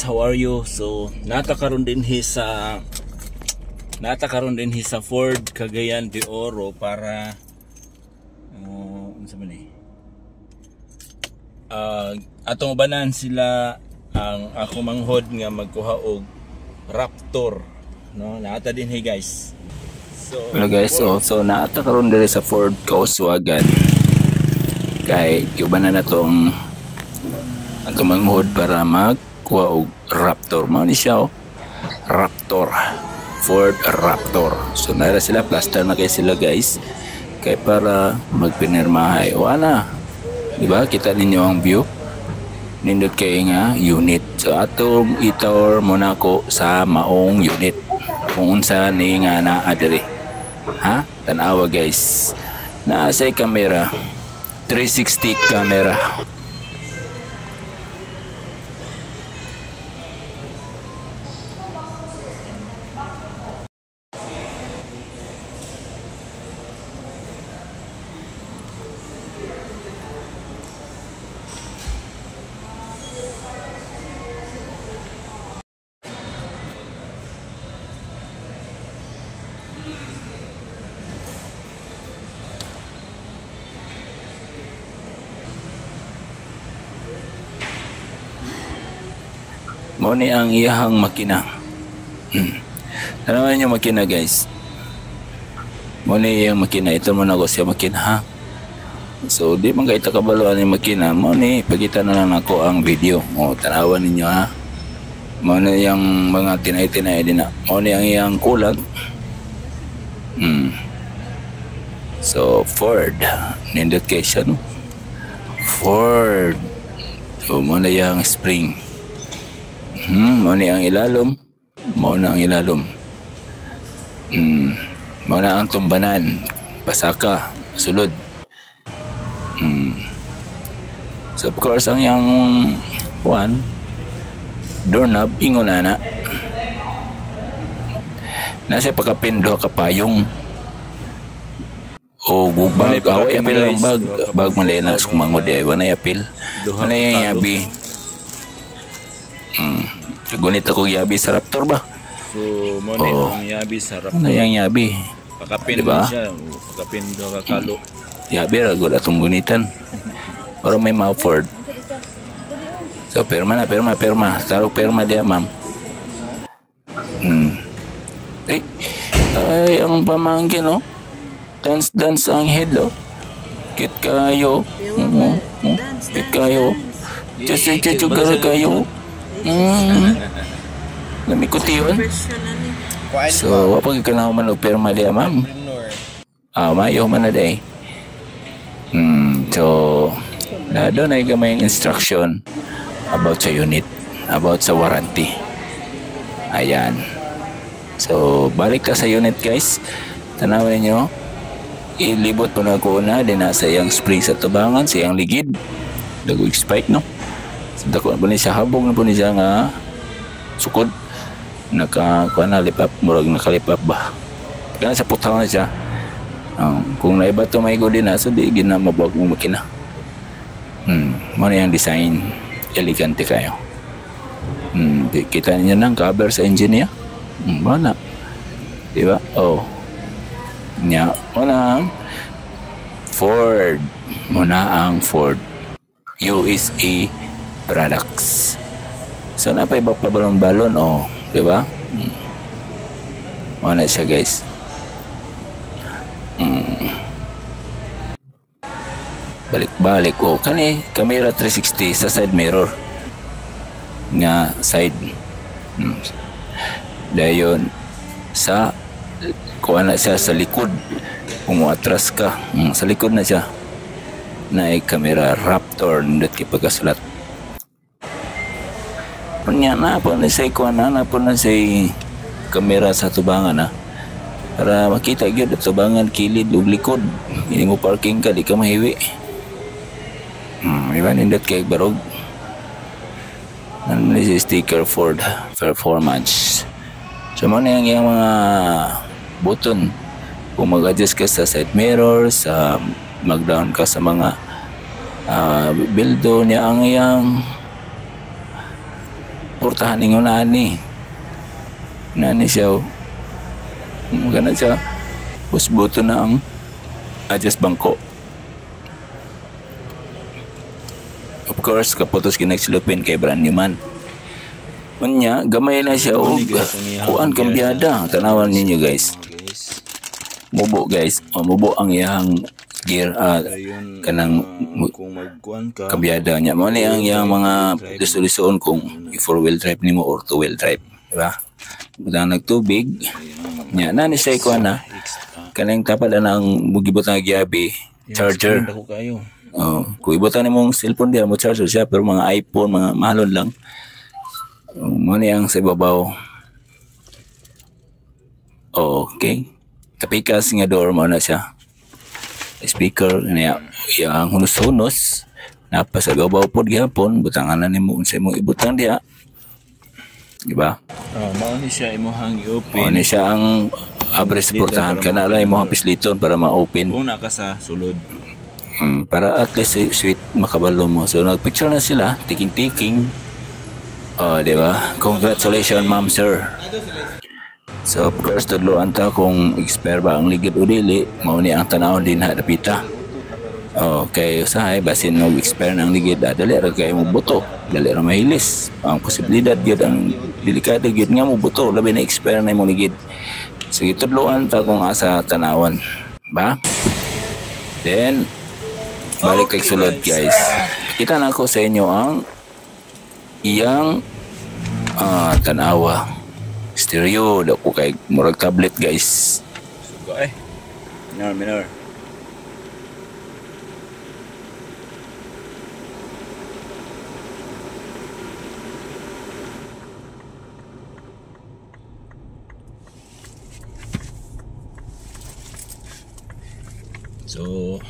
how are you? So natakaron din sa Ford Cagayan de Oro para atong banan sila ang ako manghod nga magkuha og Raptor, no? Naata din guys. So hello guys, so naata karon diri sa Ford Kauswagan kay gibanan na tong atong manghod para magkuha og Raptor. Mao ni siya Raptor, Ford Raptor. So nara sila, plaster na kay sila guys, kay para magpinirmahay o ana, diba? Kita ninyo ang view, nindot kay nga unit. So atong itour muna ko sa maong unit kung unsa ni nga naa diri, ha? Tanawa guys, naa say camera, 360 camera. Mo ni ang iyahang makina. Tanawan niyo makina guys. Mo ni iyang makina, ito mo na ko siya makina, ha. So di man kaita kabaluan ni makina. Mo ni pagita na lang ako ang video. Tanawan ninyo, ha. Mo ni yang mga tinay-tinay din na. Mo ni ang iyang kulag. So Ford, nindot kay siya, no? Ford. So mo na yang spring. Mao ni ang ilalom. Mao na ang ilalom. Mao na ang tumbanan. Pasaka, sulod. So of course ang yang doorknob ingon na. Nasa pagkapindo kapayong. O bag, away apil ang bag malenas kung mangode, wanay apil. Wanay ang yabi. Gunit ako yabi sa Raptor ba? So mo ni ang yabi sa Raptor. Ano yung yabi? Pakapin diba? Siya, pakapin do kakalo. Yabi ra gud atong gunitan. Pero may mga Ford. So perma. Tarog perma dia, ma'am. Ay, ang pamangkin, no? Dance ang head, no? Kit kayo. Kit kayo. Chugar kayo. Namikuti yun. So wapag ka na man og perma dia, ma'am. Mayo man na day. So doon ay gamay instruction about sa unit, about sa warranty. Ayan. So balik ka sa unit guys. Tanawin nyo, ilibot po na ko na din na sa iyang spring sa tubangan, sa iyang ligid. Dago spike, no? Dako na po niya, habog na po niya nga sukod. Nakalipap, murag nakalipap ba? Kaya sa putaw na siya. Kung naiba ito may go din na, so di ginamabuag mong makina. Muna yung design, elegante kayo. Kita niyo ng cover sa engine niya. Wala. Diba? Wala. Ford. Muna ang Ford USA products. So napay iba pa balon, diba? Wala siya guys. Balik kani camera 360 sa side mirror nga side. Dayon sa kuha na siya sa likod. Kung atras ka, sa likod na siya na ay camera Raptor, nindot kay pagkasulat. Punya na po na say kuha na po na say camera sa tubangan, ha, para makita gyud at tubangan kilid ug likod. Hindi mo parking ka, di ka mahiwi. Iba nindot kay barog. Ano si sticker Ford Performance. So mo na yung mga button. Kung mag-adjust ka sa side mirror, sa mag-down ka sa mga bildo niya ang iyang portahan ninyo nani. Nani siya. Magana siya. Busbuto na ang adjust bangko. Of course, kaputos kinagsilupin kay brand new man. Manya, gamay na siya o kuan kambyada. Tanawan ninyo guys. Mubo guys. Mubo ang iyang gear kanang kambyada niya. Mo ni ang iyang mga lisuon kung 4-wheel drive nimo or 2-wheel drive, di ba? Budang nagtubig nya na ni say ko na kanang tapad na ang mugibot nga giabi charger. Kung ibutan nimong cellphone diya mo charger siya pero mga iPhone mga mahalon lang. Mo ni ang sa ibabaw. Okay. Kapikas nga door mo na siya. Speaker niya yang hunos-hunos napasagabaw pod gihapon butangan na nimo unsay mo ibutang diha, di ba? Mao ni siya imong i-open. Mao ni siya ang abre sa portahan kana lang imong pisliton para ma-open kung naka sa sulod. Para at least sweet makabalo mo. So nagpicture na sila tiking-tiking. Di ba? Congratulations ma'am sir. So of course tudloan ta kung expert ba ang ligid o dili, mao ni ang tanawon din ha dapita. Okay, usahay basin mo expert ang ligid dali ra kay mo buto, dali ra mahilis. Ang posibilidad gyud ang delikado gyud nga mo buto labi na expert na mo ligid. Sige tudloan ta kung asa tanawon, ba? Then balik kay sulod guys. Kita na ko sa inyo ang iyang tanawa. Stereo daw ko kay murag tablet guys. Suga minor. So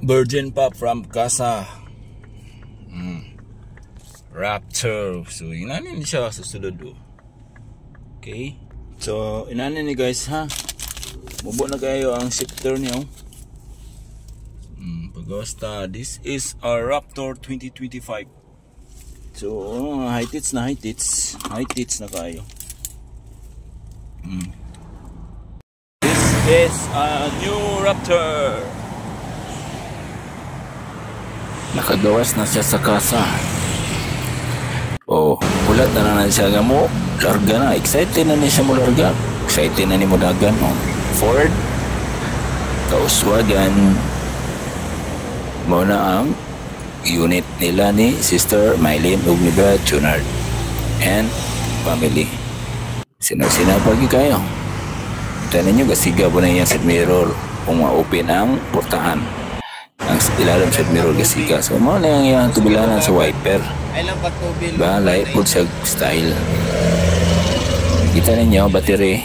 Virgin Pop from Casa. Raptor. So inanin siya susunod do. Okay. So inanin ni guys ha. Mubo na kayo ang shifter niyo. Pagwasta. This is a Raptor 2025. So high tits na kayo. This is a new Raptor. Nakagawas na siya sa kasa. Ulat na siya nga mo. Larga na. Excited na siya mo larga. Excited na ni mo dagan. Ford. Kauswagan. Mo na ang unit nila ni Sister Mylene Ugniba Junard and family. Sinag-sinapag kayo. Ito ninyo gasiga po na yung side mirror kung ma-open ang portahan. Ang ilalim side mirror gasiga. So mo na yung tubilanan sa wiper. Ba, light po siya style. Kita ninyo, battery.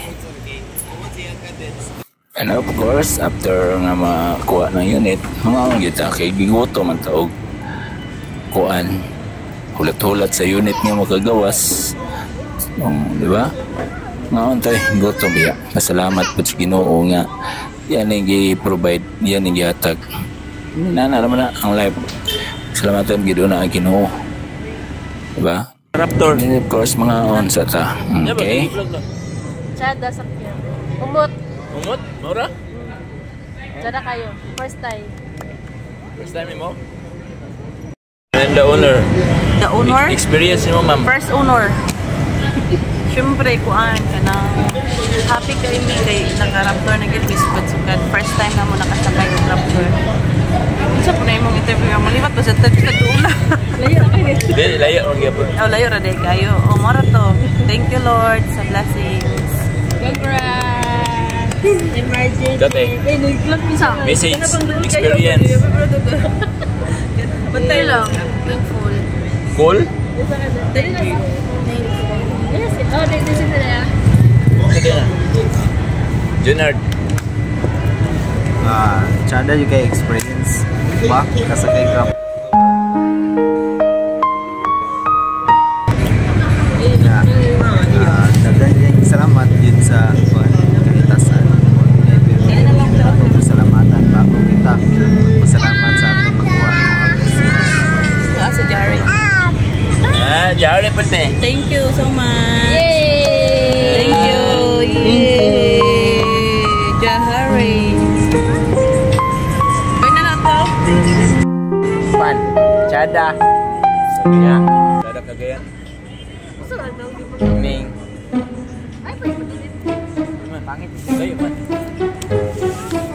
And of course, after nga makuha ng unit, mga kita kay gigoto man taog kuan. Hulat-hulat sa unit nga makagawas. Di ba? Ngaon tayo, goto biya. Pasalamat po sa Ginoo nga. Yan yung i-provide, yan yung i-hatag. Naman na ang life. Salamatan gido na ang Ginoo. Diba? Raptor. And of course, mga onsa ta. Okay? Chada sakyan. Umot. Maura? Chada kayo. First time mo? And the owner? The owner? Experience mo, ma'am? First owner. Siyempre, kuan ka na. Happy kayo kay naka-Raptor na gilbis. Sukat. First time na mo nakasakay ng Raptor. Isa po na yung interview ang malimat ba sa tagtula. Layo na kayo. Layo ang gyapon. Layo ra day kayo. Mara to. Thank you Lord sa blessings. Congrats. Emergency. Message. Experience. Bantay lang. Thankful. Cool? Thank you. Yes. Oh, this is na. Sige na. Junard. Chada juga experience ba kasakay Grab. Dagan yung salamat yun sa kalitasan. Salamatan bago kita. Salamat sa ating magkuha. Sa Jerry. Jari pati. Thank you so much. Yay! Thank you. Yay! Jahari. Kaya na to? Pan. Chada. Ya. Ada Cagayan. Ming. Pangit. Kayo man.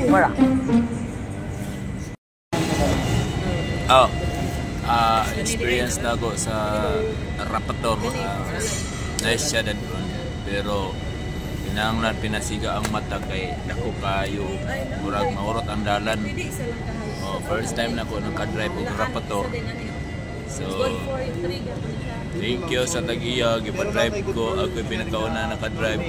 Mara. Oh, experience na ako sa Raptor. Nice siya din. Pero pinanglan pinasiga ang mata kay dako kayo murag maurot ang dalan. Oh, first time na ako naka-drive og Raptor. So thank you sa Tagiya, gipa-drive ko. Ako pinakauna naka-drive.